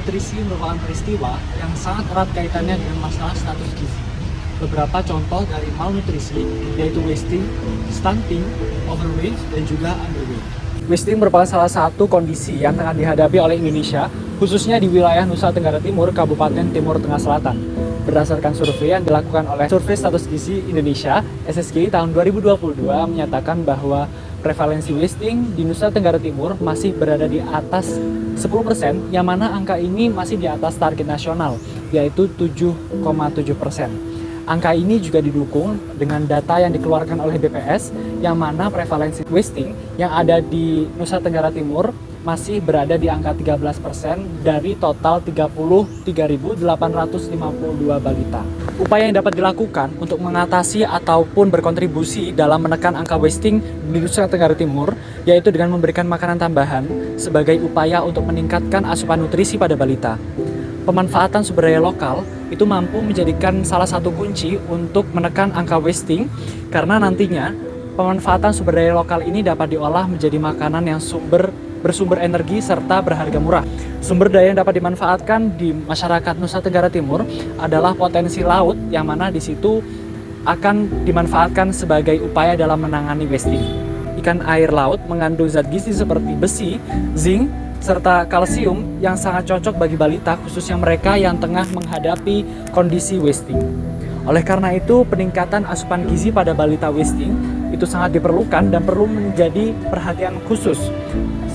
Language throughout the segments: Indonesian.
nutrisi merupakan peristiwa yang sangat erat kaitannya dengan masalah status gizi. Beberapa contoh dari malnutrisi yaitu wasting, stunting, overweight, dan juga underweight. Wasting merupakan salah satu kondisi yang tengah dihadapi oleh Indonesia, khususnya di wilayah Nusa Tenggara Timur, Kabupaten Timur Tengah Selatan. Berdasarkan survei yang dilakukan oleh Survei Status Gizi Indonesia (SSGI) tahun 2022 menyatakan bahwa prevalensi wasting di Nusa Tenggara Timur masih berada di atas 10%, yang mana angka ini masih di atas target nasional, yaitu 7,7%. Angka ini juga didukung dengan data yang dikeluarkan oleh BPS, yang mana prevalensi wasting yang ada di Nusa Tenggara Timur masih berada di angka 13% dari total 33.852 balita. Upaya yang dapat dilakukan untuk mengatasi ataupun berkontribusi dalam menekan angka wasting di Nusa Tenggara Timur yaitu dengan memberikan makanan tambahan sebagai upaya untuk meningkatkan asupan nutrisi pada balita. Pemanfaatan sumber daya lokal itu mampu menjadikan salah satu kunci untuk menekan angka wasting, karena nantinya pemanfaatan sumber daya lokal ini dapat diolah menjadi makanan yang bersumber energi serta berharga murah. Sumber daya yang dapat dimanfaatkan di masyarakat Nusa Tenggara Timur adalah potensi laut, yang mana di situ akan dimanfaatkan sebagai upaya dalam menangani wasting. Ikan air laut mengandung zat gizi seperti besi, zinc, serta kalsium yang sangat cocok bagi balita, khususnya mereka yang tengah menghadapi kondisi wasting. Oleh karena itu, peningkatan asupan gizi pada balita wasting itu sangat diperlukan dan perlu menjadi perhatian khusus,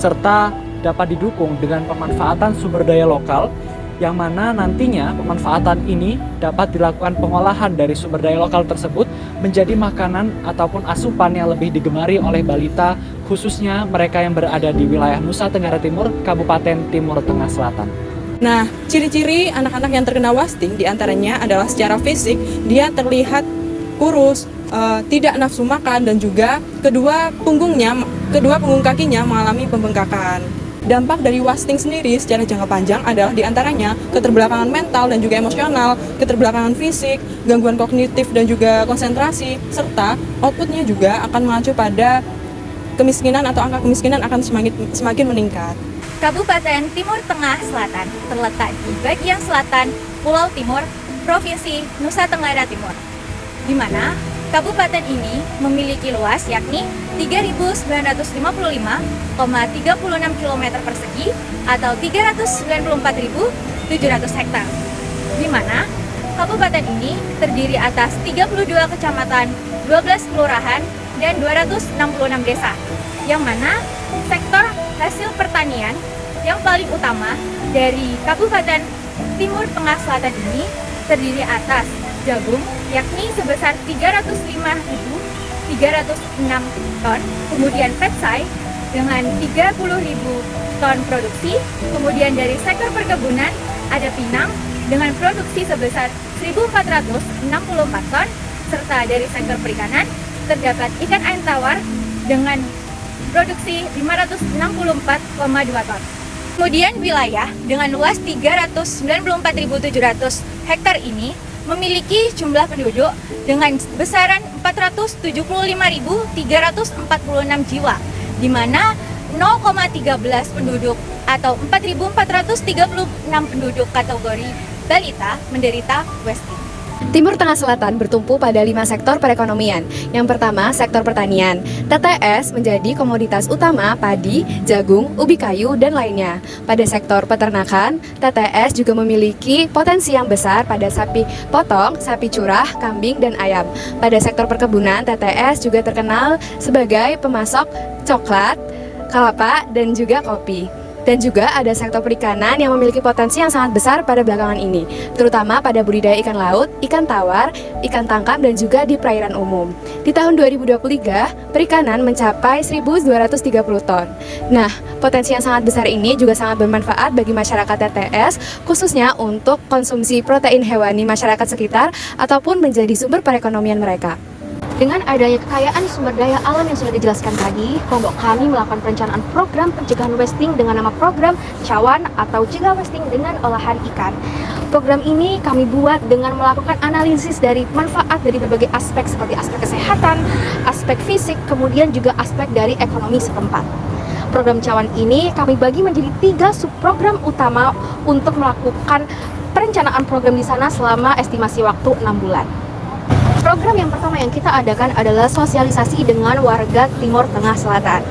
serta dapat didukung dengan pemanfaatan sumber daya lokal, yang mana nantinya pemanfaatan ini dapat dilakukan pengolahan dari sumber daya lokal tersebut menjadi makanan ataupun asupan yang lebih digemari oleh balita, khususnya mereka yang berada di wilayah Nusa Tenggara Timur, Kabupaten Timur Tengah Selatan. Nah, ciri-ciri anak-anak yang terkena wasting diantaranya adalah secara fisik dia terlihat kurus, tidak nafsu makan, dan juga kedua punggung kakinya mengalami pembengkakan. Dampak dari wasting sendiri secara jangka panjang adalah diantaranya keterbelakangan mental dan juga emosional, keterbelakangan fisik, gangguan kognitif dan juga konsentrasi, serta outputnya juga akan mengacu pada kemiskinan atau angka kemiskinan akan semakin meningkat. Kabupaten Timur Tengah Selatan terletak di bagian selatan Pulau Timur, Provinsi Nusa Tenggara Timur, di mana kabupaten ini memiliki luas yakni 3.955,36 km persegi atau 394.700 hektar, di mana kabupaten ini terdiri atas 32 kecamatan, 12 kelurahan, dan 266 desa, yang mana sektor hasil pertanian yang paling utama dari Kabupaten Timur Tengah Selatan ini terdiri atas jagung, yakni sebesar 305.306 ton, kemudian petsai dengan 30.000 ton produksi, kemudian dari sektor perkebunan ada pinang dengan produksi sebesar 1.464 ton, serta dari sektor perikanan terdapat ikan air tawar dengan produksi 564,2 ton. Kemudian wilayah dengan luas 394.700 hektar ini memiliki jumlah penduduk dengan besaran 475.346 jiwa, di mana 0,13 penduduk atau 4.436 penduduk kategori balita menderita wasting. Timur Tengah Selatan bertumpu pada 5 sektor perekonomian. Yang pertama, sektor pertanian. TTS menjadi komoditas utama padi, jagung, ubi kayu, dan lainnya. Pada sektor peternakan, TTS juga memiliki potensi yang besar pada sapi potong, sapi curah, kambing, dan ayam. Pada sektor perkebunan, TTS juga terkenal sebagai pemasok coklat, kelapa, dan juga kopi. Dan juga ada sektor perikanan yang memiliki potensi yang sangat besar pada belakangan ini, terutama pada budidaya ikan laut, ikan tawar, ikan tangkap, dan juga di perairan umum. Di tahun 2023, perikanan mencapai 1.230 ton. Nah, potensi yang sangat besar ini juga sangat bermanfaat bagi masyarakat TTS, khususnya untuk konsumsi protein hewani masyarakat sekitar ataupun menjadi sumber perekonomian mereka. Dengan adanya kekayaan sumber daya alam yang sudah dijelaskan tadi, kelompok kami melakukan perencanaan program pencegahan wasting dengan nama program Cawan atau Cegah Wasting dengan Olahan Ikan. Program ini kami buat dengan melakukan analisis dari manfaat dari berbagai aspek seperti aspek kesehatan, aspek fisik, kemudian juga aspek dari ekonomi setempat. Program Cawan ini kami bagi menjadi 3 subprogram utama untuk melakukan perencanaan program di sana selama estimasi waktu 6 bulan. Program yang pertama yang kita adakan adalah sosialisasi dengan warga Timur Tengah Selatan.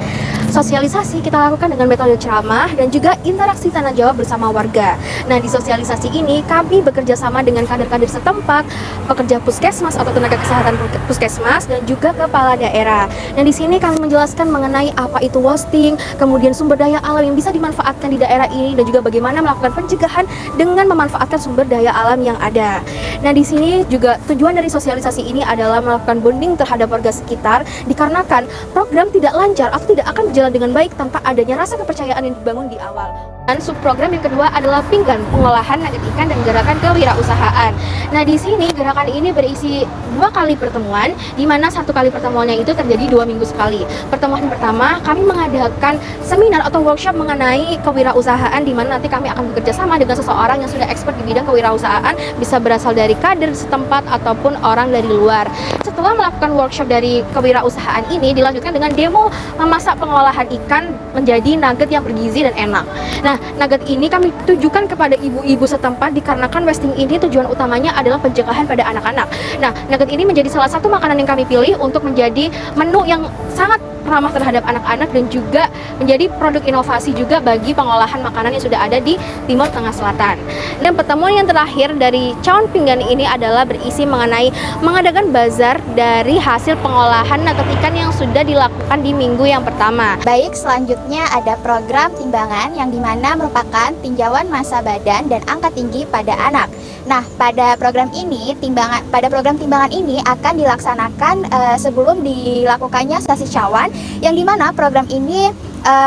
Sosialisasi kita lakukan dengan metode ceramah dan juga interaksi tanya jawab bersama warga. Nah, di sosialisasi ini kami bekerja sama dengan kader-kader setempat, pekerja puskesmas atau tenaga kesehatan puskesmas, dan juga kepala daerah. Dan di sini kami menjelaskan mengenai apa itu wasting, kemudian sumber daya alam yang bisa dimanfaatkan di daerah ini, dan juga bagaimana melakukan pencegahan dengan memanfaatkan sumber daya alam yang ada. Nah, di sini juga tujuan dari sosialisasi ini adalah melakukan bonding terhadap warga sekitar, dikarenakan program tidak lancar atau tidak akan berjalan dengan baik tanpa adanya rasa kepercayaan yang dibangun di awal. Dan subprogram yang kedua adalah pinggan, pengolahan nugget ikan dan gerakan kewirausahaan. Nah, di sini gerakan ini berisi 2 kali pertemuan, di mana 1 kali pertemuannya itu terjadi 2 minggu sekali. Pertemuan pertama kami mengadakan seminar atau workshop mengenai kewirausahaan, di mana nanti kami akan bekerja sama dengan seseorang yang sudah expert di bidang kewirausahaan, bisa berasal dari kader setempat ataupun orang dari luar. Setelah melakukan workshop dari kewirausahaan ini, dilanjutkan dengan demo memasak pengolahan ikan menjadi nugget yang bergizi dan enak. Nah, nugget ini kami tujukan kepada ibu-ibu setempat, dikarenakan wasting ini tujuan utamanya adalah pencegahan pada anak-anak. Nah, nugget ini menjadi salah satu makanan yang kami pilih untuk menjadi menu yang sangat ramah terhadap anak-anak dan juga menjadi produk inovasi juga bagi pengolahan makanan yang sudah ada di Timur Tengah Selatan. Dan pertemuan yang terakhir dari Cawan Pinggan ini adalah berisi mengenai mengadakan bazar dari hasil pengolahan nugget ikan yang sudah dilakukan di minggu yang pertama. Baik, selanjutnya ada program timbangan yang dimana merupakan tinjauan massa badan dan angka tinggi pada anak. Nah, pada program program timbangan ini akan dilaksanakan sebelum dilakukannya stasi Cawan, yang dimana program ini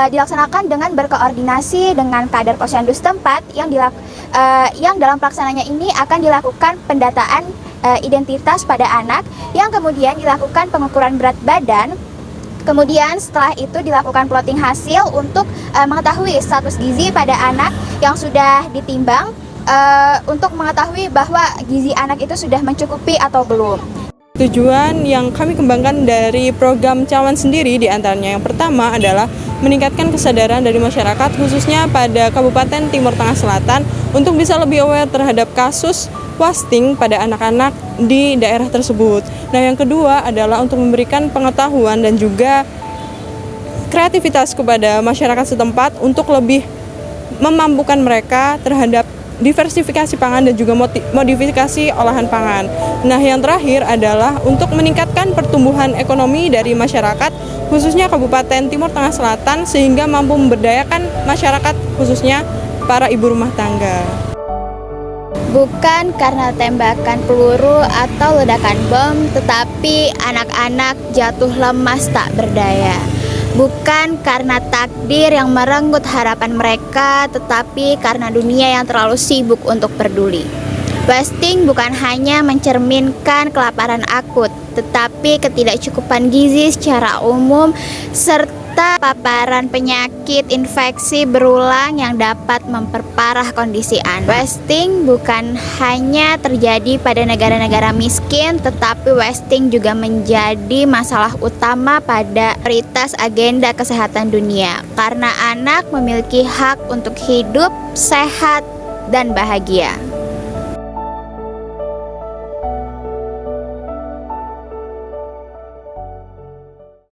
dilaksanakan dengan berkoordinasi dengan kader posyandu setempat yang dalam pelaksananya ini akan dilakukan pendataan identitas pada anak, yang kemudian dilakukan pengukuran berat badan. Kemudian setelah itu dilakukan plotting hasil untuk mengetahui status gizi pada anak yang sudah ditimbang, untuk mengetahui bahwa gizi anak itu sudah mencukupi atau belum. Tujuan yang kami kembangkan dari program Cawan sendiri diantaranya yang pertama adalah meningkatkan kesadaran dari masyarakat khususnya pada Kabupaten Timur Tengah Selatan untuk bisa lebih aware terhadap kasus wasting pada anak-anak di daerah tersebut. Nah, yang kedua adalah untuk memberikan pengetahuan dan juga kreativitas kepada masyarakat setempat untuk lebih memampukan mereka terhadap diversifikasi pangan dan juga modifikasi olahan pangan. Nah, yang terakhir adalah untuk meningkatkan pertumbuhan ekonomi dari masyarakat khususnya Kabupaten Timur Tengah Selatan sehingga mampu memberdayakan masyarakat khususnya para ibu rumah tangga. Bukan karena tembakan peluru atau ledakan bom, tetapi anak-anak jatuh lemas tak berdaya. Bukan karena takdir yang merenggut harapan mereka, tetapi karena dunia yang terlalu sibuk untuk peduli. Wasting bukan hanya mencerminkan kelaparan akut, tetapi ketidakcukupan gizi secara umum, serta paparan penyakit infeksi berulang yang dapat memperparah kondisi anak. Wasting bukan hanya terjadi pada negara-negara miskin, tetapi wasting juga menjadi masalah utama pada prioritas agenda kesehatan dunia, karena anak memiliki hak untuk hidup, sehat, dan bahagia.